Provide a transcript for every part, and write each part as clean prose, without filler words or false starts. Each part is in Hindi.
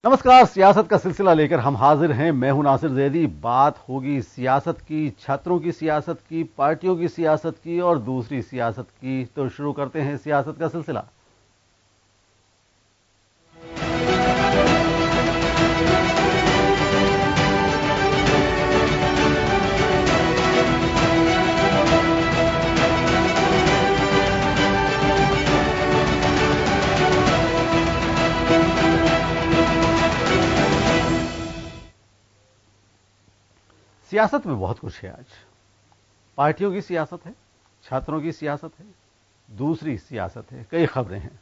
नमस्कार। सियासत का सिलसिला लेकर हम हाजिर हैं। मैं हूं नासिर जैदी। बात होगी सियासत की, छात्रों की सियासत की, पार्टियों की सियासत की और दूसरी सियासत की। तो शुरू करते हैं सियासत का सिलसिला। सियासत में बहुत कुछ है। आज पार्टियों की सियासत है, छात्रों की सियासत है, दूसरी सियासत है, कई खबरें हैं।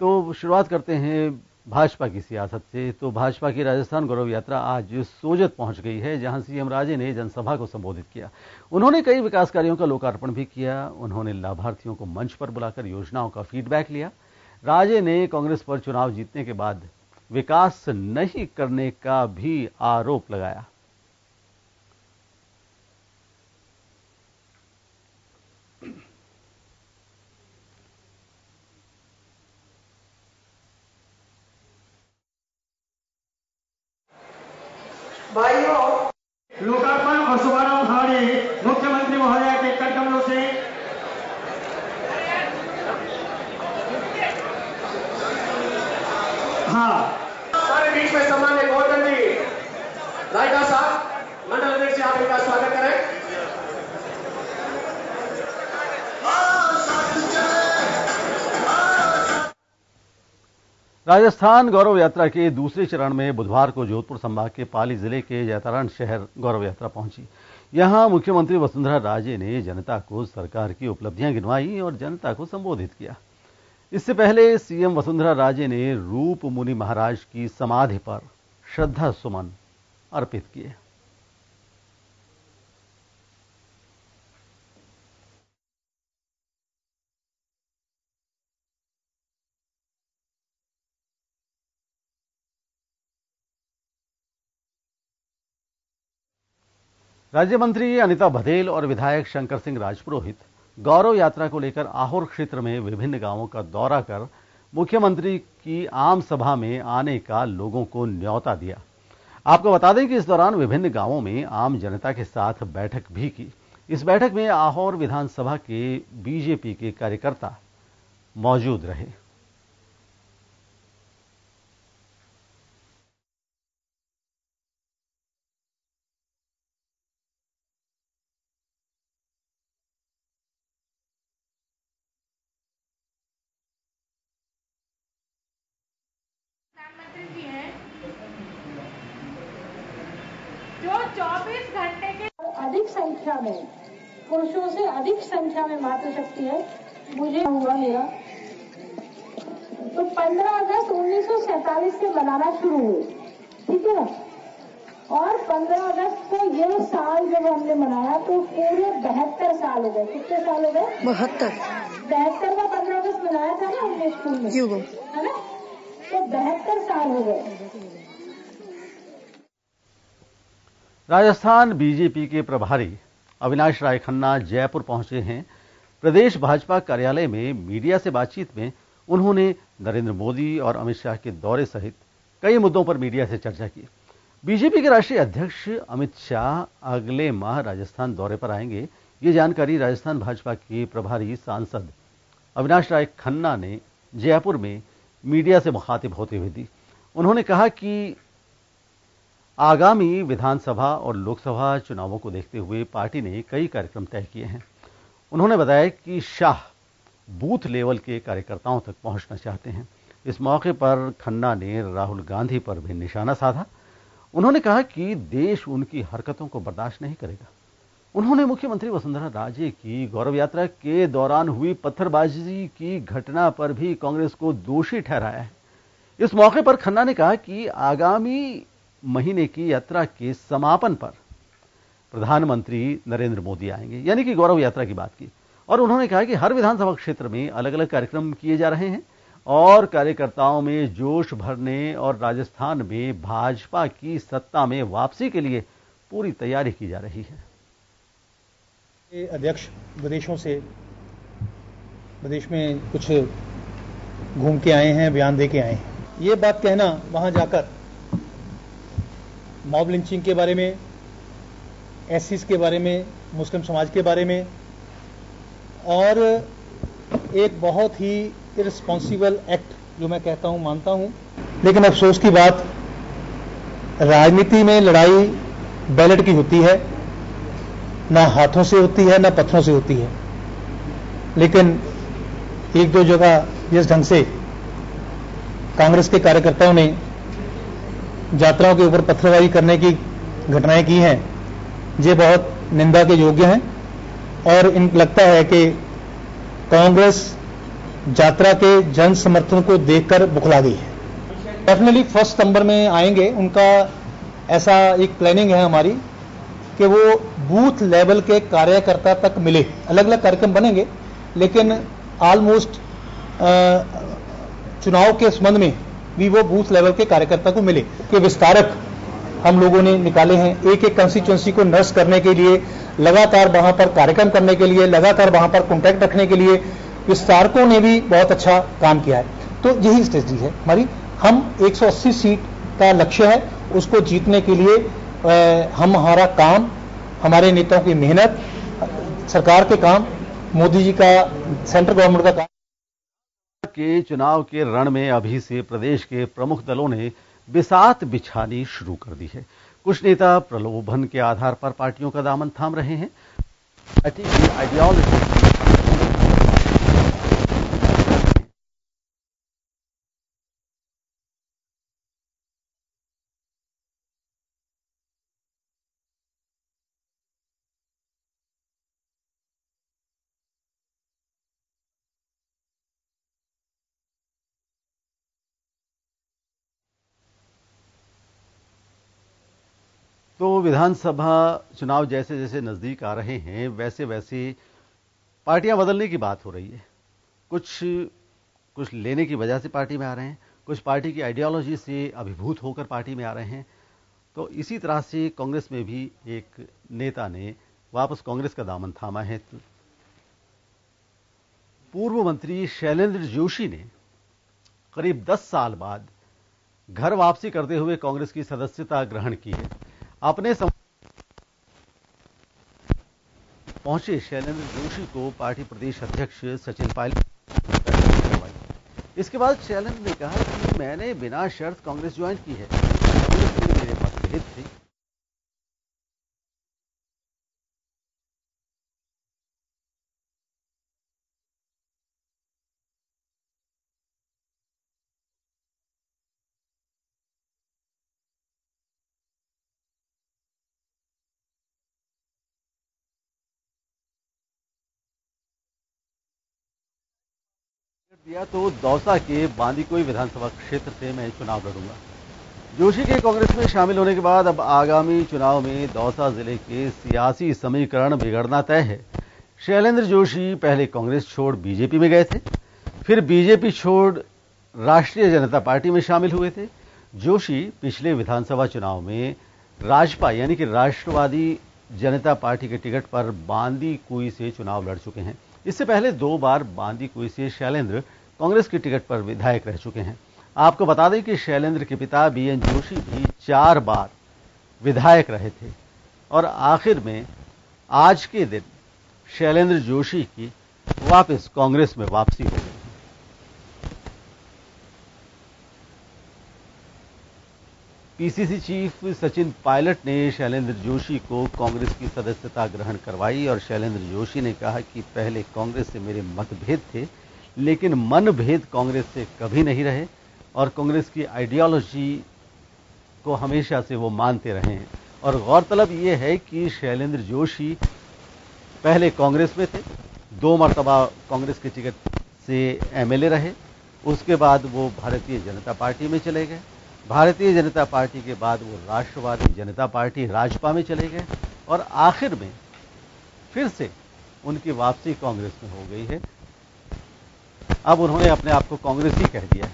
तो शुरुआत करते हैं भाजपा की सियासत से। तो भाजपा की राजस्थान गौरव यात्रा आज सोजत पहुंच गई है, जहां सीएम राजे ने जनसभा को संबोधित किया। उन्होंने कई विकास कार्यों का लोकार्पण भी किया। उन्होंने लाभार्थियों को मंच पर बुलाकर योजनाओं का फीडबैक लिया। राजे ने कांग्रेस पर चुनाव जीतने के बाद विकास नहीं करने का भी आरोप लगाया। भाइयों, लोकार्पण और शुभारंभ हमारे मुख्यमंत्री महोदय के कर कमलों से सारे बीच में सम्मानित गोवर्धन जी रायका साहब, मंडल अध्यक्ष जी, आप इनका स्वागत करें। राजस्थान गौरव यात्रा के दूसरे चरण में बुधवार को जोधपुर संभाग के पाली जिले के जैतारण शहर गौरव यात्रा पहुंची। यहां मुख्यमंत्री वसुंधरा राजे ने जनता को सरकार की उपलब्धियां गिनवाई और जनता को संबोधित किया। इससे पहले सीएम वसुंधरा राजे ने रूप मुनि महाराज की समाधि पर श्रद्धा सुमन अर्पित किए। राज्य मंत्री अनिता बघेल और विधायक शंकर सिंह राजपुरोहित गौरव यात्रा को लेकर आहोर क्षेत्र में विभिन्न गांवों का दौरा कर मुख्यमंत्री की आम सभा में आने का लोगों को न्योता दिया। आपको बता दें कि इस दौरान विभिन्न गांवों में आम जनता के साथ बैठक भी की। इस बैठक में आहोर विधानसभा के बीजेपी के कार्यकर्ता मौजूद रहे। प्रधानमंत्री जी हैं जो 24 घंटे के अधिक संख्या में, पुरुषों से अधिक संख्या में मातृशक्ति है। मुझे हुआ मेरा तो 15 अगस्त 1947 से मनाना शुरू हुए, ठीक है ना। और 15 अगस्त को ये साल जब हमने मनाया तो पूरे 72 साल हो गए। कितने साल हो गए? 72 का 15 अगस्त मनाया था ना हमने स्कूल में, है ना। तो 72 साल हो गए। राजस्थान बीजेपी के प्रभारी अविनाश राय खन्ना जयपुर पहुंचे हैं। प्रदेश भाजपा कार्यालय में मीडिया से बातचीत में उन्होंने नरेंद्र मोदी और अमित शाह के दौरे सहित कई मुद्दों पर मीडिया से चर्चा की। बीजेपी के राष्ट्रीय अध्यक्ष अमित शाह अगले माह राजस्थान दौरे पर आएंगे। ये जानकारी राजस्थान भाजपा के प्रभारी सांसद अविनाश राय खन्ना ने जयपुर में मीडिया से मुखातिब होते हुए दी। उन्होंने कहा कि आगामी विधानसभा और लोकसभा चुनावों को देखते हुए पार्टी ने कई कार्यक्रम तय किए हैं। उन्होंने बताया कि शाह बूथ लेवल के कार्यकर्ताओं तक पहुंचना चाहते हैं। इस मौके पर खन्ना ने राहुल गांधी पर भी निशाना साधा। उन्होंने कहा कि देश उनकी हरकतों को बर्दाश्त नहीं करेगा। उन्होंने मुख्यमंत्री वसुंधरा राजे की गौरव यात्रा के दौरान हुई पत्थरबाजी की घटना पर भी कांग्रेस को दोषी ठहराया है। इस मौके पर खन्ना ने कहा कि आगामी महीने की यात्रा के समापन पर प्रधानमंत्री नरेंद्र मोदी आएंगे, यानी कि गौरव यात्रा की बात की। और उन्होंने कहा कि हर विधानसभा क्षेत्र में अलग अलग कार्यक्रम किए जा रहे हैं और कार्यकर्ताओं में जोश भरने और राजस्थान में भाजपा की सत्ता में वापसी के लिए पूरी तैयारी की जा रही है। अध्यक्ष विदेशों से विदेश में कुछ घूम के आए हैं, बयान दे के आए हैं। ये बात कहना वहां जाकर मॉब लिंचिंग के बारे में, एससीज के बारे में, मुस्लिम समाज के बारे में, और एक बहुत ही इररिस्पॉन्सिबल एक्ट जो मैं कहता हूं, मानता हूं। लेकिन अफसोस की बात, राजनीति में लड़ाई बैलेट की होती है, ना हाथों से होती है ना पत्थरों से होती है। लेकिन एक दो जगह जिस ढंग से कांग्रेस के कार्यकर्ताओं ने यात्राओं के ऊपर पत्थरबाजी करने की घटनाएं की हैं, ये बहुत निंदा के योग्य हैं। और इन लगता है कि कांग्रेस यात्रा के जन समर्थन को देखकर बुखला गई है। डेफिनेटली 1 सितंबर में आएंगे, उनका ऐसा एक प्लानिंग है हमारी कि वो बूथ लेवल के कार्यकर्ता तक मिले। अलग अलग कार्यक्रम बनेंगे, लेकिन ऑलमोस्ट चुनाव के संबंध में भी वो बूथ लेवल के कार्यकर्ता को मिले। कि विस्तारक हम लोगों ने निकाले हैं, एक एक कंस्टिट्यूएंसी को नर्स करने के लिए, लगातार वहां पर कार्यक्रम करने के लिए, लगातार वहां पर कॉन्टैक्ट रखने के लिए विस्तारकों ने भी बहुत अच्छा काम किया है। तो यही स्ट्रेटजी है हमारी। हम 180 सीट का लक्ष्य है, उसको जीतने के लिए हमारा काम, हमारे नेताओं की मेहनत, सरकार के काम, मोदी जी का, सेंट्रल गवर्नमेंट का काम। के चुनाव के रण में अभी से प्रदेश के प्रमुख दलों ने बिसात बिछानी शुरू कर दी है। कुछ नेता प्रलोभन के आधार पर पार्टियों का दामन थाम रहे हैं। पार्टी की आइडियोलॉजी तो विधानसभा चुनाव जैसे जैसे नजदीक आ रहे हैं, वैसे वैसे पार्टियां बदलने की बात हो रही है। कुछ लेने की वजह से पार्टी में आ रहे हैं, कुछ पार्टी की आइडियोलॉजी से अभिभूत होकर पार्टी में आ रहे हैं। तो इसी तरह से कांग्रेस में भी एक नेता ने वापस कांग्रेस का दामन थामा है। पूर्व मंत्री शैलेंद्र जोशी ने करीब 10 साल बाद घर वापसी करते हुए कांग्रेस की सदस्यता ग्रहण की है। अपने पहुंचे शैलेंद्र जोशी को पार्टी प्रदेश अध्यक्ष सचिन पायलट करवाई। इसके बाद शैलेंद्र ने कहा कि मैंने बिना शर्त कांग्रेस ज्वाइन की है। कांग्रेस में मेरे मतभेद थे, दिया तो दौसा के बांदीकुई विधानसभा क्षेत्र से मैं चुनाव लड़ूंगा। जोशी के कांग्रेस में शामिल होने के बाद अब आगामी चुनाव में दौसा जिले के सियासी समीकरण बिगड़ना तय है। शैलेंद्र जोशी पहले कांग्रेस छोड़ बीजेपी में गए थे, फिर बीजेपी छोड़ राष्ट्रीय जनता पार्टी में शामिल हुए थे। जोशी पिछले विधानसभा चुनाव में राजपा यानी कि राष्ट्रवादी जनता पार्टी के टिकट पर बांदीकुई से चुनाव लड़ चुके हैं। इससे पहले 2 बार बांदीकुई से शैलेंद्र कांग्रेस के टिकट पर विधायक रह चुके हैं। आपको बता दें कि शैलेंद्र के पिता बीएन जोशी भी 4 बार विधायक रहे थे और आखिर में आज के दिन शैलेंद्र जोशी की वापस कांग्रेस में वापसी हो गई। पीसीसी चीफ सचिन पायलट ने शैलेंद्र जोशी को कांग्रेस की सदस्यता ग्रहण करवाई और शैलेंद्र जोशी ने कहा कि पहले कांग्रेस से मेरे मतभेद थे, लेकिन मनभेद कांग्रेस से कभी नहीं रहे और कांग्रेस की आइडियोलॉजी को हमेशा से वो मानते रहे हैं। और गौरतलब ये है कि शैलेंद्र जोशी पहले कांग्रेस में थे, 2 मरतबा कांग्रेस के टिकट से एमएलए रहे, उसके बाद वो भारतीय जनता पार्टी में चले गए। भारतीय जनता पार्टी के बाद वो राष्ट्रवादी जनता पार्टी राजपा में चले गए और आखिर में फिर से उनकी वापसी कांग्रेस में हो गई है। अब उन्होंने अपने आप को कांग्रेस ही कह दिया है।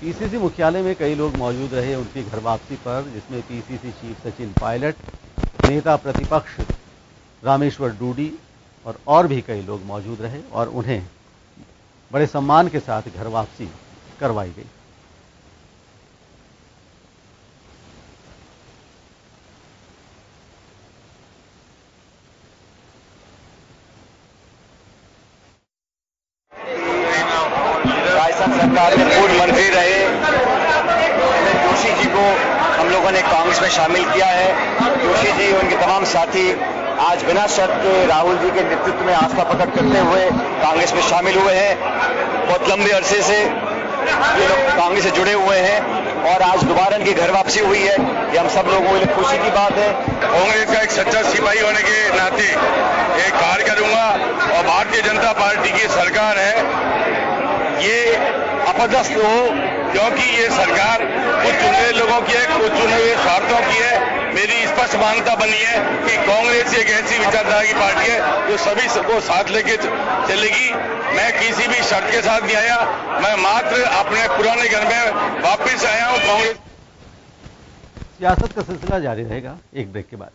पीसीसी मुख्यालय में कई लोग मौजूद रहे उनकी घर वापसी पर, जिसमें पीसीसी चीफ सचिन पायलट, नेता प्रतिपक्ष रामेश्वर डूडी और भी कई लोग मौजूद रहे और उन्हें बड़े सम्मान के साथ घर वापसी करवाई गई। शासन सरकार में पूर्व मंत्री रहे जोशी जी को हम लोगों ने कांग्रेस में शामिल किया है। जोशी जी उनके तमाम साथी आज बिना शर्त के राहुल जी के नेतृत्व में आस्था प्रकट करते हुए कांग्रेस में शामिल हुए हैं। बहुत लंबे अरसे से ये लोग कांग्रेस से जुड़े हुए हैं और आज दोबारा इनकी घर वापसी हुई है। ये हम सब लोगों के लिए खुशी की बात है। कांग्रेस का एक सच्चा सिपाही होने के नाते एक कार्य करूंगा और भारतीय जनता पार्टी की सरकार है ये अपदस्थ हो, क्योंकि ये सरकार कुछ चुने लोगों की है, कुछ चुने हुए स्वार्थों की है। मेरी स्पष्ट मान्यता बनी है कि कांग्रेस एक ऐसी विचारधारा की पार्टी है जो सभी को साथ लेके चलेगी। मैं किसी भी शर्त के साथ नहीं आया, मैं मात्र अपने पुराने घर में वापस आया हूं। कांग्रेस सियासत का सिलसिला जारी रहेगा एक ब्रेक के बाद।